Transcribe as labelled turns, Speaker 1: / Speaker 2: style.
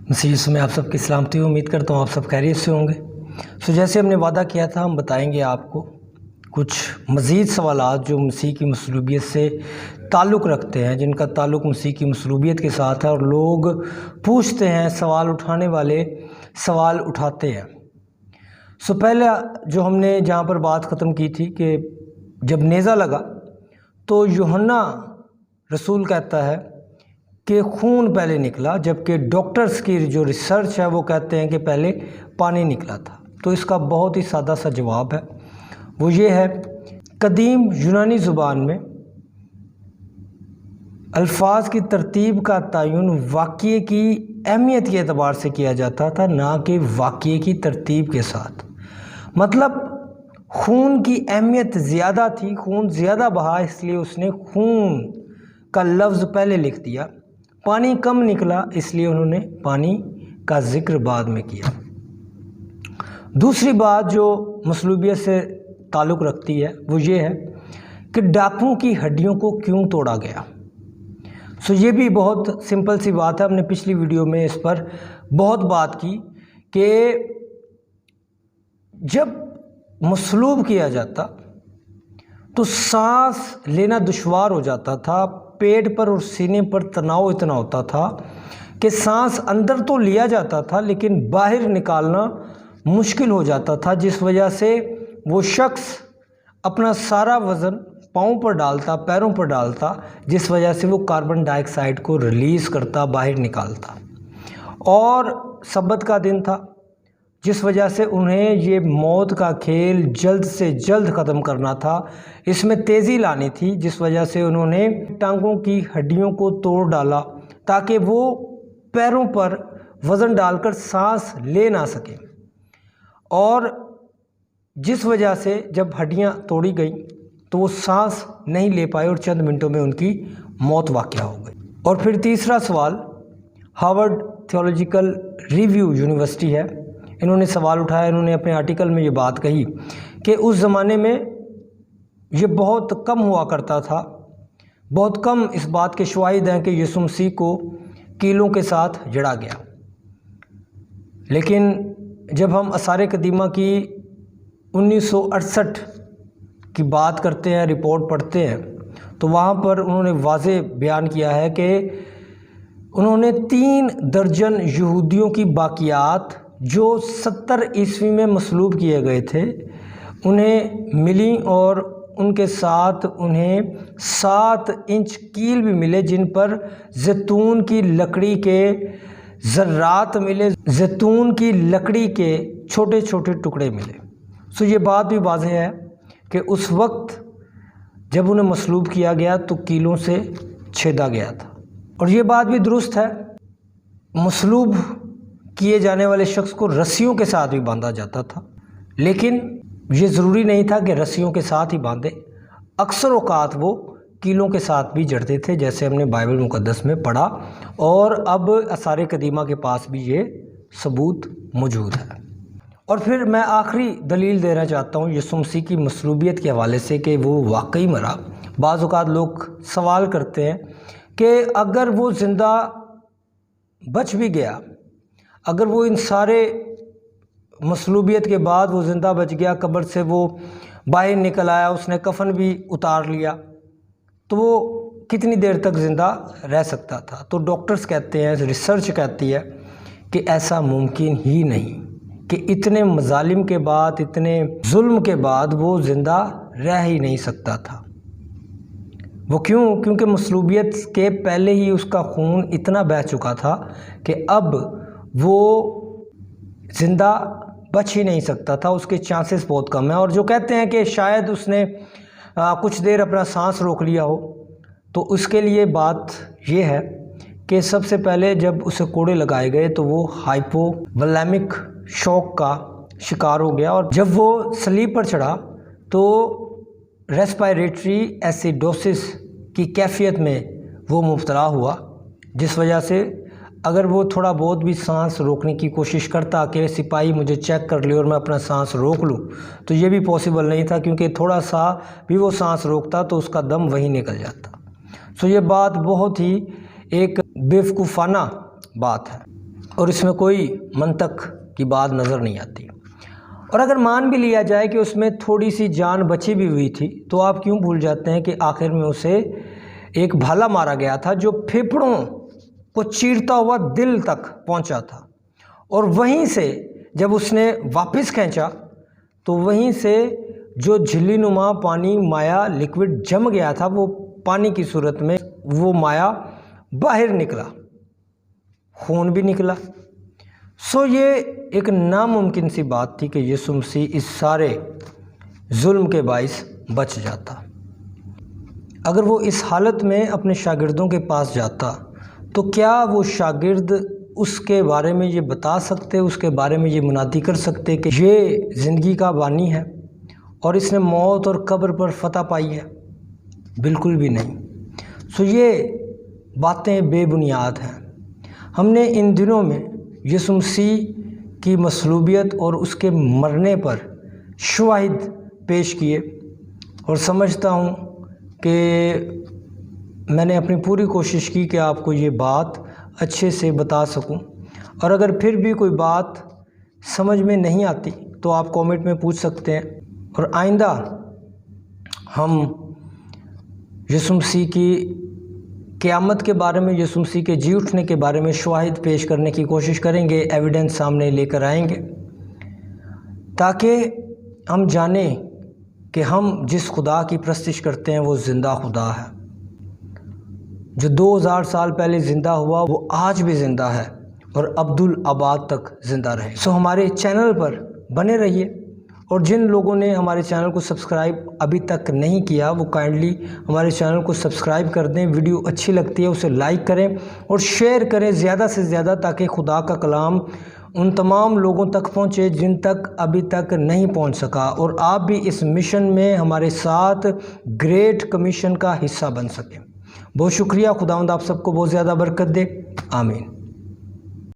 Speaker 1: مسیح میں آپ سب کی سلامتی امید کرتا ہوں آپ سب خیریت سے ہوں گے۔ جیسے ہم نے وعدہ کیا تھا ہم بتائیں گے آپ کو کچھ مزید سوالات جو مسیح کی مصلوبیت سے تعلق رکھتے ہیں، جن کا تعلق مسیح کی مصلوبیت کے ساتھ ہے، اور لوگ پوچھتے ہیں، سوال اٹھانے والے سوال اٹھاتے ہیں۔ پہلا جو ہم نے جہاں پر بات ختم کی تھی کہ جب نیزہ لگا تو یوحنا رسول کہتا ہے کہ خون پہلے نکلا، جبکہ ڈاکٹرز کی جو ریسرچ ہے وہ کہتے ہیں کہ پہلے پانی نکلا تھا۔ تو اس کا بہت ہی سادہ سا جواب ہے، وہ یہ ہے، قدیم یونانی زبان میں الفاظ کی ترتیب کا تعین واقعے کی اہمیت کے اعتبار سے کیا جاتا تھا، نہ کہ واقعے کی ترتیب کے ساتھ۔ مطلب خون کی اہمیت زیادہ تھی، خون زیادہ بہا، اس لیے اس نے خون کا لفظ پہلے لکھ دیا۔ پانی کم نکلا، اس لیے انہوں نے پانی کا ذکر بعد میں کیا۔ دوسری بات جو مصلوبیت سے تعلق رکھتی ہے وہ یہ ہے کہ ڈاکوؤں کی ہڈیوں کو کیوں توڑا گیا۔ یہ بھی بہت سمپل سی بات ہے، ہم نے پچھلی ویڈیو میں اس پر بہت بات کی کہ جب مصلوب کیا جاتا تو سانس لینا دشوار ہو جاتا تھا، پیٹ پر اور سینے پر تناؤ اتنا ہوتا تھا کہ سانس اندر تو لیا جاتا تھا لیکن باہر نکالنا مشکل ہو جاتا تھا، جس وجہ سے وہ شخص اپنا سارا وزن پاؤں پر ڈالتا، پیروں پر ڈالتا، جس وجہ سے وہ کاربن ڈائی آکسائڈ کو ریلیز کرتا، باہر نکالتا۔ اور سبت کا دن تھا، جس وجہ سے انہیں یہ موت کا کھیل جلد سے جلد ختم کرنا تھا، اس میں تیزی لانی تھی، جس وجہ سے انہوں نے ٹانگوں کی ہڈیوں کو توڑ ڈالا تاکہ وہ پیروں پر وزن ڈال کر سانس لے نہ سکیں۔ اور جس وجہ سے جب ہڈیاں توڑی گئیں تو وہ سانس نہیں لے پائے اور چند منٹوں میں ان کی موت واقع ہو گئی۔ اور پھر تیسرا سوال ہارورڈ تھیولوجیکل ریویو یونیورسٹی ہے، انہوں نے سوال اٹھایا، انہوں نے اپنے آرٹیکل میں یہ بات کہی کہ اس زمانے میں یہ بہت کم ہوا کرتا تھا، بہت کم اس بات کے شواہد ہیں کہ یسوع مسیح کو کیلوں کے ساتھ جڑا گیا۔ لیکن جب ہم آثار قدیمہ کی 1968 کی بات کرتے ہیں، رپورٹ پڑھتے ہیں، تو وہاں پر انہوں نے واضح بیان کیا ہے کہ انہوں نے 3 درجن یہودیوں کی باقیات جو 70 عیسوی میں مصلوب کیے گئے تھے انہیں ملی، اور ان کے ساتھ انہیں 7 انچ کیل بھی ملے جن پر زیتون کی لکڑی کے ذرات ملے، زیتون کی لکڑی کے چھوٹے چھوٹے ٹکڑے ملے۔ یہ بات بھی واضح ہے کہ اس وقت جب انہیں مصلوب کیا گیا تو کیلوں سے چھیدا گیا تھا۔ اور یہ بات بھی درست ہے، مصلوب کیے جانے والے شخص کو رسیوں کے ساتھ بھی باندھا جاتا تھا، لیکن یہ ضروری نہیں تھا کہ رسیوں کے ساتھ ہی باندھے، اکثر اوقات وہ کیلوں کے ساتھ بھی جڑتے تھے، جیسے ہم نے بائبل مقدس میں پڑھا، اور اب آثار قدیمہ کے پاس بھی یہ ثبوت موجود ہے۔ اور پھر میں آخری دلیل دینا چاہتا ہوں یسوع مسیح کی مصلوبیت کے حوالے سے کہ وہ واقعی مرا۔ بعض اوقات لوگ سوال کرتے ہیں کہ اگر وہ زندہ بچ بھی گیا، اگر وہ ان سارے مصلوبیت کے بعد وہ زندہ بچ گیا، قبر سے وہ باہر نکل آیا، اس نے کفن بھی اتار لیا، تو وہ کتنی دیر تک زندہ رہ سکتا تھا؟ تو ڈاکٹرز کہتے ہیں، ریسرچ کہتی ہے کہ ایسا ممکن ہی نہیں، کہ اتنے مظالم کے بعد، اتنے ظلم کے بعد وہ زندہ رہ ہی نہیں سکتا تھا۔ وہ کیونکہ مصلوبیت کے پہلے ہی اس کا خون اتنا بہہ چکا تھا کہ اب وہ زندہ بچ ہی نہیں سکتا تھا، اس کے چانسز بہت کم ہیں۔ اور جو کہتے ہیں کہ شاید اس نے کچھ دیر اپنا سانس روک لیا ہو، تو اس کے لیے بات یہ ہے کہ سب سے پہلے جب اسے کوڑے لگائے گئے تو وہ ہائپوولیمک شوک کا شکار ہو گیا، اور جب وہ صلیب پر چڑھا تو ریسپائریٹری ایسیڈوسس کی کیفیت میں وہ مبتلا ہوا، جس وجہ سے اگر وہ تھوڑا بہت بھی سانس روکنے کی کوشش کرتا کہ سپاہی مجھے چیک کر لے اور میں اپنا سانس روک لوں، تو یہ بھی پاسبل نہیں تھا، کیونکہ تھوڑا سا بھی وہ سانس روکتا تو اس کا دم وہیں نکل جاتا۔ یہ بات بہت ہی ایک بیوقوفانہ بات ہے۔ اور اس میں کوئی منطق کی بات نظر نہیں آتی۔ اور اگر مان بھی لیا جائے کہ اس میں تھوڑی سی جان بچی بھی ہوئی تھی تو آپ کیوں بھول جاتے ہیں کہ آخر میں اسے ایک بھالا مارا گیا تھا جو پھیپھڑوں کو چیرتا ہوا دل تک پہنچا تھا، اور وہیں سے جب اس نے واپس کھینچا تو وہیں سے جو جھلی نما پانی مایا لکوڈ جم گیا تھا وہ پانی کی صورت میں وہ مایا باہر نکلا، خون بھی نکلا۔ یہ ایک ناممکن سی بات تھی کہ یسوع مسیح اس سارے ظلم کے باعث بچ جاتا۔ اگر وہ اس حالت میں اپنے شاگردوں کے پاس جاتا تو کیا وہ شاگرد اس کے بارے میں یہ بتا سکتے، اس کے بارے میں یہ منادی کر سکتے کہ یہ زندگی کا بانی ہے اور اس نے موت اور قبر پر فتح پائی ہے؟ بالکل بھی نہیں۔ یہ باتیں بے بنیاد ہیں۔ ہم نے ان دنوں میں یسوع مسیح کی مصلوبیت اور اس کے مرنے پر شواہد پیش کیے، اور سمجھتا ہوں کہ میں نے اپنی پوری کوشش کی کہ آپ کو یہ بات اچھے سے بتا سکوں، اور اگر پھر بھی کوئی بات سمجھ میں نہیں آتی تو آپ کامنٹ میں پوچھ سکتے ہیں، اور آئندہ ہم یسوع مسیح کی قیامت کے بارے میں، یسوع مسیح کے جی اٹھنے کے بارے میں شواہد پیش کرنے کی کوشش کریں گے، ایویڈنس سامنے لے کر آئیں گے، تاکہ ہم جانیں کہ ہم جس خدا کی پرستش کرتے ہیں وہ زندہ خدا ہے، جو 2000 سال پہلے زندہ ہوا وہ آج بھی زندہ ہے اور ابدالآباد تک زندہ رہے۔ ہمارے چینل پر بنے رہیے، اور جن لوگوں نے ہمارے چینل کو سبسکرائب ابھی تک نہیں کیا وہ کائنڈلی ہمارے چینل کو سبسکرائب کر دیں، ویڈیو اچھی لگتی ہے اسے لائک کریں اور شیئر کریں زیادہ سے زیادہ، تاکہ خدا کا کلام ان تمام لوگوں تک پہنچے جن تک ابھی تک نہیں پہنچ سکا، اور آپ بھی اس مشن میں ہمارے ساتھ گریٹ کمیشن کا حصہ بن سکیں۔ بہت شکریہ، خداوند آپ سب کو بہت زیادہ برکت دے، آمین۔